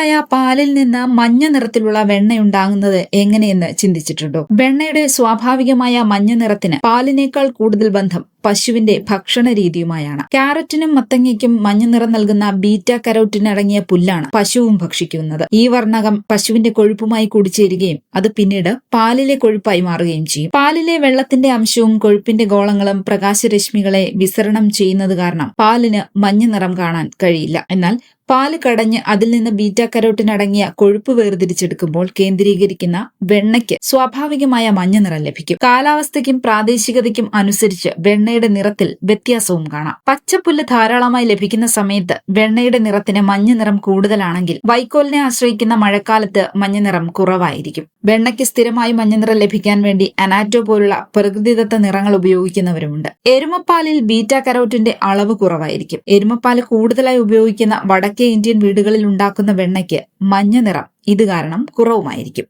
ശുദ്ധമായ പാലിൽ നിന്ന് മഞ്ഞ നിറത്തിലുള്ള വെണ്ണയുണ്ടാകുന്നത് എങ്ങനെയെന്ന് ചിന്തിച്ചിട്ടുണ്ടോ? വെണ്ണയുടെ സ്വാഭാവികമായ മഞ്ഞ നിറത്തിന് പാലിനേക്കാൾ കൂടുതൽ ബന്ധം പശുവിന്റെ ഭക്ഷണ രീതിയുമായാണ്. ക്യാരറ്റിനും മത്തങ്ങയ്ക്കും മഞ്ഞ നിറം നൽകുന്ന ബീറ്റ കരോട്ടിൻ അടങ്ങിയ പുല്ലാണ് പശുവും ഭക്ഷിക്കുന്നത്. ഈ വർണ്ണകം പശുവിന്റെ കൊഴുപ്പുമായി കൂടിച്ചേരുകയും അത് പിന്നീട് പാലിലെ കൊഴുപ്പായി മാറുകയും ചെയ്യും. പാലിലെ വെള്ളത്തിന്റെ അംശവും കൊഴുപ്പിന്റെ ഗോളങ്ങളും പ്രകാശരശ്മികളെ വിസരണം ചെയ്യുന്നത് കാരണം പാലിന് മഞ്ഞ നിറം കാണാൻ കഴിയില്ല. എന്നാൽ പാല് കടഞ്ഞ് അതിൽ നിന്ന് ബീറ്റ കരോട്ടിൻ അടങ്ങിയ കൊഴുപ്പ് വേർതിരിച്ചെടുക്കുമ്പോൾ കേന്ദ്രീകരിക്കുന്ന വെണ്ണയ്ക്ക് സ്വാഭാവികമായ മഞ്ഞ നിറം ലഭിക്കും. കാലാവസ്ഥയ്ക്കും പ്രാദേശികതയ്ക്കും അനുസരിച്ച് വെണ്ണയുടെ നിറത്തിൽ വ്യത്യാസവും കാണാം. പച്ചപ്പുല്ല് ധാരാളമായി ലഭിക്കുന്ന സമയത്ത് വെണ്ണയുടെ നിറത്തിന് മഞ്ഞ നിറം കൂടുതലാണെങ്കിൽ വൈക്കോലിനെ ആശ്രയിക്കുന്ന മഴക്കാലത്ത് മഞ്ഞ നിറം കുറവായിരിക്കും. വെണ്ണയ്ക്ക് സ്ഥിരമായി മഞ്ഞ നിറം ലഭിക്കാൻ വേണ്ടി അനാറ്റോ പോലുള്ള പ്രകൃതിദത്ത നിറങ്ങൾ ഉപയോഗിക്കുന്നവരുമുണ്ട്. എരുമപ്പാലിൽ ബീറ്റ കരോട്ടിന്റെ അളവ് കുറവായിരിക്കും. എരുമപ്പാല് കൂടുതലായി ഉപയോഗിക്കുന്ന വടക്കേ ഇന്ത്യൻ വീടുകളിൽ ഉണ്ടാക്കുന്ന വെണ്ണയ്ക്ക് മഞ്ഞ നിറം ഇത് കാരണം കുറവുമായിരിക്കും.